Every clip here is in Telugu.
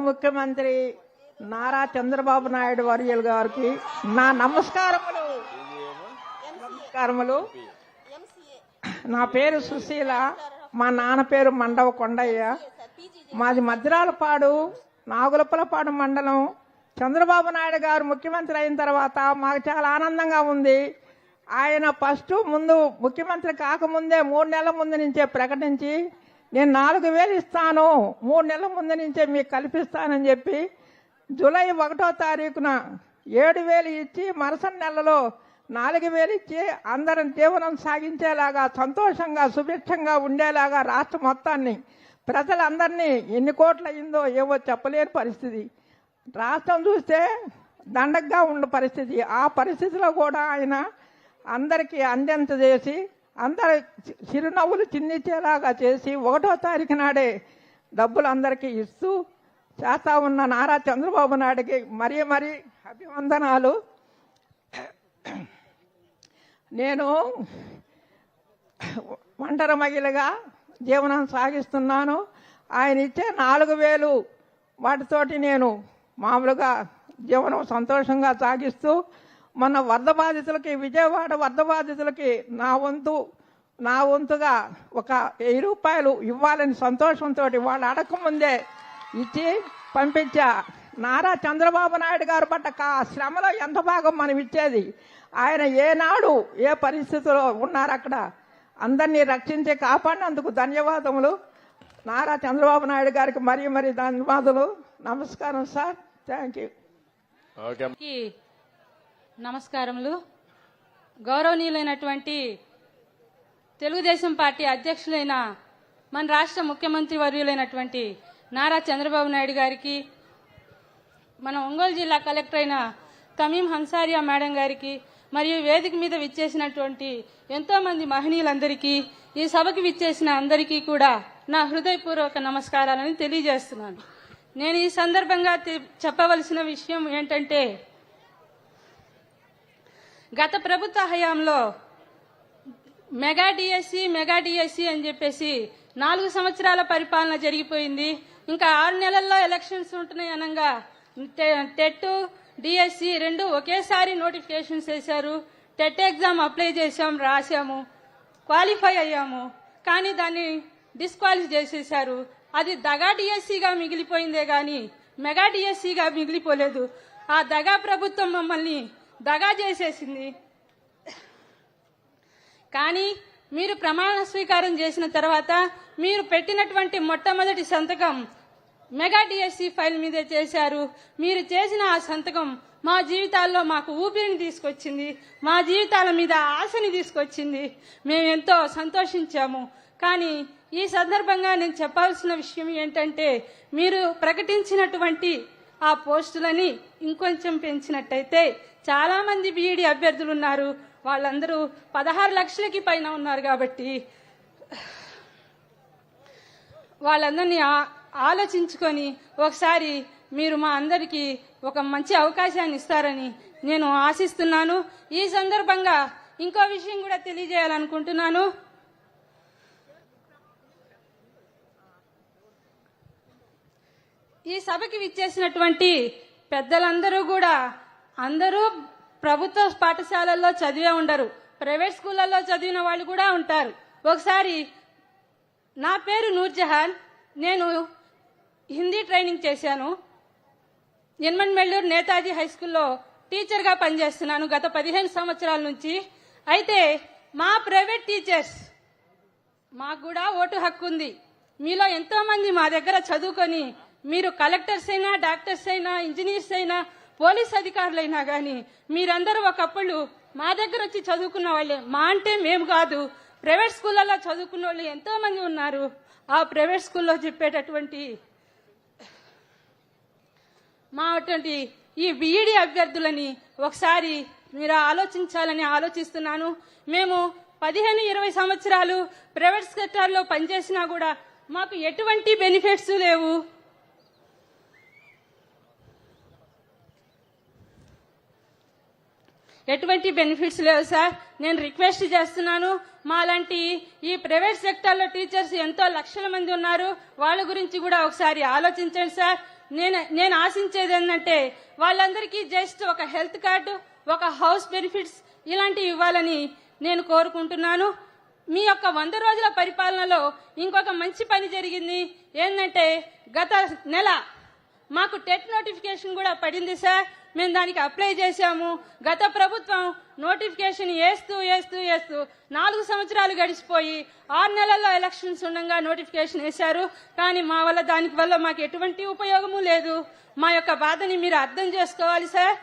ముఖ్యమంత్రి నారా చంద్రబాబు నాయుడు వర్యులు గారికి నా నమస్కారములు. నా పేరు సుశీల, మా నాన్న పేరు మండవ కొండయ్య. మాది మద్రాలపాడు, నాగులపలపాడు మండలం. చంద్రబాబు నాయుడు గారు ముఖ్యమంత్రి అయిన తర్వాత మాకు చాలా ఆనందంగా ఉంది. ఆయన ముందు ముఖ్యమంత్రి కాకముందే 3 నెలల ముందు నుంచే ప్రకటించి నేను 4,000 ఇస్తాను, 3 నెలల ముందు నుంచే మీకు కల్పిస్తానని చెప్పి జూలై 1వ తారీఖున 7,000 ఇచ్చి మరుసటి నెలలో 4,000 ఇచ్చి అందరం జీవనం సాగించేలాగా సంతోషంగా సుభిక్షంగా ఉండేలాగా రాష్ట్ర మొత్తాన్ని ప్రజలందరినీ ఎన్ని కోట్లు అయిందో ఏవో చెప్పలేని పరిస్థితి. రాష్ట్రం చూస్తే దండగ్గా ఉన్న పరిస్థితి. ఆ పరిస్థితిలో కూడా ఆయన అందరికీ అందింత చేసి అందరి చిరునవ్వులు చిందించేలాగా చేసి 1వ తారీఖు నాడే డబ్బులు అందరికీ ఇస్తూ చేస్తా ఉన్న నారా చంద్రబాబు నాయుడికి మరీ అభివందనాలు. నేను ఒంటరి మహిళగా జీవనం సాగిస్తున్నాను. ఆయన ఇచ్చే 4,000 వాటితోటి నేను మామూలుగా జీవనం సంతోషంగా సాగిస్తూ మన వరద బాధితులకి, విజయవాడ వరద బాధితులకి నా వంతుగా ఒక 1000 రూపాయలు ఇవ్వాలని సంతోషంతో వాళ్ళు అడగకముందే ఇచ్చి పంపించా. నారా చంద్రబాబు నాయుడు గారు పట్ట శ్రమలో ఎంత భాగం మనం ఇచ్చేది. ఆయన ఏనాడు ఏ పరిస్థితిలో ఉన్నారు అక్కడ అందరినీ రక్షించి కాపాడినందుకు ధన్యవాదములు. నారా చంద్రబాబు నాయుడు గారికి మరీ ధన్యవాదాలు. నమస్కారం సార్. Thank you. నమస్కారములు. గౌరవనీయులైనటువంటి తెలుగుదేశం పార్టీ అధ్యక్షులైన మన రాష్ట్ర ముఖ్యమంత్రి వర్యులైనటువంటి నారా చంద్రబాబు నాయుడు గారికి, మన ఒంగోలు జిల్లా కలెక్టర్ అయిన తమీం హన్సారియా మేడం గారికి, మరియు వేదిక మీద విచ్చేసినటువంటి ఎంతో మంది మహనీయులందరికీ, ఈ సభకి విచ్చేసిన అందరికీ కూడా నా హృదయపూర్వక నమస్కారాలని తెలియజేస్తున్నాను. నేను ఈ సందర్భంగా చెప్పవలసిన విషయం ఏంటంటే, గత ప్రభుత్వ హయాంలో మెగా డిఎస్సి అని చెప్పేసి 4 సంవత్సరాల పరిపాలన జరిగిపోయింది. ఇంకా 6 నెలల్లో ఎలక్షన్స్ ఉంటున్నాయి అనగా టెట్ డిఎస్సి 2 ఒకేసారి నోటిఫికేషన్స్ వేశారు. టెట్ ఎగ్జామ్ అప్లై చేశాం, రాశాము, క్వాలిఫై అయ్యాము. కానీ దాన్ని డిస్క్వాలిఫై చేసేశారు. అది దగా డిఎస్సిగా మిగిలిపోయిందే గాని మెగా డిఎస్సిగా మిగిలిపోలేదు. ఆ దగా ప్రభుత్వం మమ్మల్ని దగా చేసేసింది. కానీ మీరు ప్రమాణ స్వీకారం చేసిన తర్వాత మీరు పెట్టినటువంటి మొట్టమొదటి సంతకం మెగా డిఎస్సి ఫైల్ మీదే చేశారు. మీరు చేసిన ఆ సంతకం మా జీవితాల్లో మాకు ఊపిరిని తీసుకొచ్చింది, మా జీవితాల మీద ఆశని తీసుకొచ్చింది. మేము ఎంతో సంతోషించాము. కానీ ఈ సందర్భంగా నేను చెప్పాల్సిన విషయం ఏంటంటే, మీరు ప్రకటించినటువంటి ఆ పోస్టులని ఇంకొంచెం పెంచినట్టయితే చాలా మంది బీఈడీ అభ్యర్థులు ఉన్నారు. వాళ్ళందరూ 16 లక్షలకి పైన ఉన్నారు. కాబట్టి వాళ్ళందరినీ ఆలోచించుకొని ఒకసారి మీరు మా అందరికీ ఒక మంచి అవకాశాన్ని ఇస్తారని నేను ఆశిస్తున్నాను. ఈ సందర్భంగా ఇంకో విషయం కూడా తెలియజేయాలనుకుంటున్నాను. ఈ సభకి విచ్చేసినటువంటి పెద్దలందరూ కూడా అందరూ ప్రభుత్వ పాఠశాలల్లో చదివే ఉండరు, ప్రైవేట్ స్కూళ్లలో చదివిన వాళ్ళు కూడా ఉంటారు. ఒకసారి నా పేరు నూర్జహాన్, నేను హిందీ ట్రైనింగ్ చేశాను. ఎన్మన్మెల్లూరు నేతాజీ హై స్కూల్లో టీచర్గా పనిచేస్తున్నాను గత 15 సంవత్సరాల నుంచి. అయితే మా ప్రైవేట్ టీచర్స్ మాకు కూడా ఓటు హక్కు ఉంది. మీలో ఎంతో మంది మా దగ్గర చదువుకొని మీరు కలెక్టర్స్ అయినా, డాక్టర్స్ అయినా, ఇంజనీర్స్ అయినా, పోలీస్ అధికారులైనా కానీ మీరందరూ ఒకప్పుడు మా దగ్గర వచ్చి చదువుకున్న వాళ్ళే. మా అంటే మేము కాదు, ప్రైవేట్ స్కూళ్ళల్లో చదువుకున్న వాళ్ళు ఎంతో మంది ఉన్నారు. ఆ ప్రైవేట్ స్కూల్లో చెప్పేటటువంటి ఈ బీఈడీ అభ్యర్థులని ఒకసారి మీరు ఆలోచించాలని ఆలోచిస్తున్నాను. మేము 15-20 సంవత్సరాలు ప్రైవేట్ సెక్టార్లో పనిచేసినా కూడా మాకు ఎటువంటి బెనిఫిట్స్ లేవు. ఎటువంటి బెనిఫిట్స్ లేవు సార్. నేను రిక్వెస్ట్ చేస్తున్నాను, మాలాంటి ఈ ప్రైవేట్ సెక్టార్లో టీచర్స్ ఎంతో లక్షల మంది ఉన్నారు. వాళ్ళ గురించి కూడా ఒకసారి ఆలోచించండి సార్. నేను ఆశించేది ఏంటంటే వాళ్ళందరికీ జస్ట్ ఒక హెల్త్ కార్డు, ఒక హౌస్ బెనిఫిట్స్ ఇలాంటివి ఇవ్వాలని నేను కోరుకుంటున్నాను. మీ యొక్క 100 రోజుల పరిపాలనలో ఇంకొక మంచి పని జరిగింది ఏంటంటే గత నెల మాకు టెట్ నోటిఫికేషన్ కూడా పడింది సార్. మేము దానికి అప్లై చేశాము. గత ప్రభుత్వం నోటిఫికేషన్ వేస్తూ 4 సంవత్సరాలు గడిచిపోయి 6 నెలల్లో ఎలక్షన్స్ ఉండగా నోటిఫికేషన్ వేశారు. కానీ మా వల్ల దానికి వల్ల మాకు ఎటువంటి ఉపయోగము లేదు. మా యొక్క బాధని మీరు అర్థం చేసుకోవాలి సార్.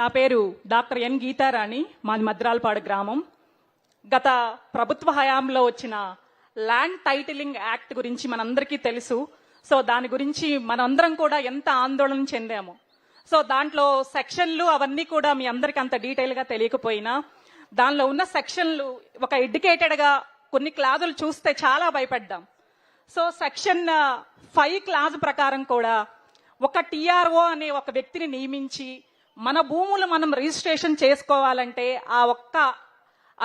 నా పేరు డాక్టర్ ఎన్ గీతారాణి, మాది మద్రాలపాడు గ్రామం. గత ప్రభుత్వ హయాంలో వచ్చిన ల్యాండ్ టైటిలింగ్ యాక్ట్ గురించి మనందరికీ తెలుసు. సో దాని గురించి మనందరం కూడా ఎంత ఆందోళన చెందాము. సో దాంట్లో సెక్షన్లు అవన్నీ కూడా మీ అందరికి అంత డీటెయిల్ గా తెలియకపోయినా దానిలో ఉన్న సెక్షన్లు ఒక ఎడ్యుకేటెడ్ గా కొన్ని క్లాజులు చూస్తే చాలా భయపడ్డాం. సో సెక్షన్ 5 క్లాజ్ ప్రకారం కూడా ఒక టీఆర్ఓ అనే ఒక వ్యక్తిని నియమించి మన భూములు మనం రిజిస్ట్రేషన్ చేసుకోవాలంటే ఆ ఒక్క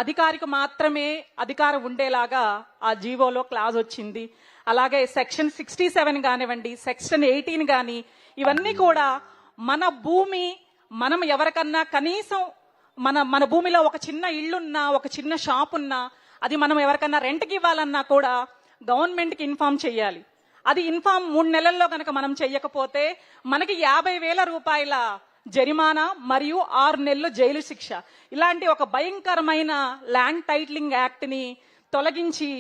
అధికారికి మాత్రమే అధికారం ఉండేలాగా ఆ జీవోలో క్లాజ్ వచ్చింది. అలాగే సెక్షన్ 67 కానివ్వండి, సెక్షన్ 18 కానీ ఇవన్నీ కూడా మన భూమి మనం ఎవరికన్నా కనీసం మన భూమిలో ఒక చిన్న ఇల్లున్నా, ఒక చిన్న షాప్ ఉన్నా అది మనం ఎవరికన్నా రెంట్కి ఇవ్వాలన్నా కూడా గవర్నమెంట్కి ఇన్ఫార్మ్ చేయాలి. అది ఇన్ఫార్మ్ 3 నెలల్లో కనుక మనం చెయ్యకపోతే మనకి 50,000 రూపాయల జరిమానా మరియు 6 నెలలు జైలు శిక్ష. ఇలాంటి ఒక భయంకరమైన ల్యాండ్ టైటిలింగ్ యాక్ట్ ని తొలగించి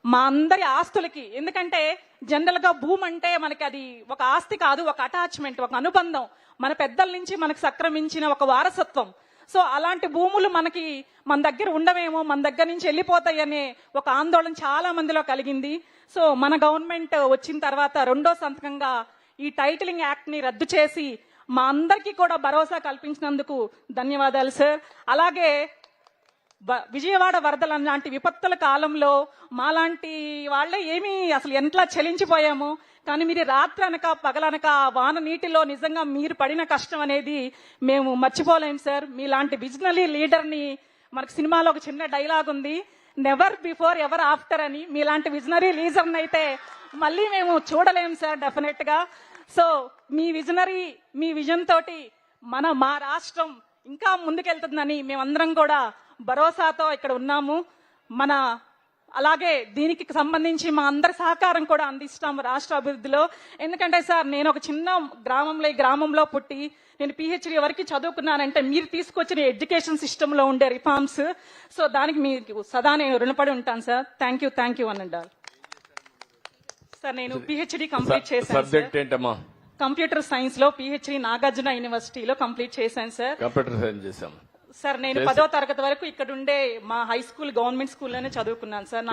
మా అందరి ఆస్తులకి, ఎందుకంటే జనరల్ గా భూమి అంటే మనకి అది ఒక ఆస్తి కాదు, ఒక అటాచ్మెంట్, ఒక అనుబంధం, మన పెద్దల నుంచి మనకు సక్రమించిన ఒక వారసత్వం. సో అలాంటి భూములు మన దగ్గర ఉండవేమో, మన దగ్గర నుంచి వెళ్ళిపోతాయనే ఒక ఆందోళన చాలా మందిలో కలిగింది. సో మన గవర్నమెంట్ వచ్చిన తర్వాత 2వ సంతకంగా ఈ టైటిలింగ్ యాక్ట్ ని రద్దు చేసి మా అందరికీ కూడా భరోసా కల్పించినందుకు ధన్యవాదాలు సార్. అలాగే విజయవాడ వరదలు లాంటి విపత్తుల కాలంలో మాలాంటి వాళ్ళే ఏమీ అసలు ఎంట్లా చలించిపోయాము. కానీ మీరు రాత్రి అనక పగలనక వాన నీటిలో నిజంగా మీరు పడిన కష్టం అనేది మేము మర్చిపోలేం సార్. మీలాంటి విజనరీ లీడర్ని, మనకు సినిమాలో ఒక చిన్న డైలాగ్ ఉంది, నెవర్ బిఫోర్ ఎవర్ ఆఫ్టర్ అని. మీలాంటి విజనరీ లీడర్ని అయితే మళ్ళీ మేము చూడలేం సార్ డెఫినెట్ గా. సో మీ విజన్ తోటి మా రాష్ట్రం ఇంకా ముందుకెళ్తుందని మేమందరం కూడా భరోసాతో ఇక్కడ ఉన్నాము. అలాగే దీనికి సంబంధించి మా అందరి సహకారం కూడా అందిస్తాము రాష్ట్ర అభివృద్ధిలో. ఎందుకంటే సార్ నేను ఒక చిన్న ఈ గ్రామంలో పుట్టి నేను PhD వరకు చదువుకున్నానంటే మీరు తీసుకొచ్చిన ఎడ్యుకేషన్ సిస్టమ్ లో ఉండే రిఫార్మ్స్. సో దానికి మీకు సదా నేను రుణపడి ఉంటాను సార్. థ్యాంక్ యూ అనండి సార్. నేను PhD కంప్లీట్ చేశాను. సబ్జెక్ట్ ఏంటమ్మా? కంప్యూటర్ సైన్స్ లో PhD నాగార్జున యూనివర్సిటీలో కంప్లీట్ చేశాను సార్. కంప్యూటర్ సైన్స్ చేశాం సార్. నేను 10వ తరగతి వరకు ఇక్కడ ఉండే మా హై స్కూల్ గవర్నమెంట్ స్కూల్లోనే చదువుకున్నాను సార్.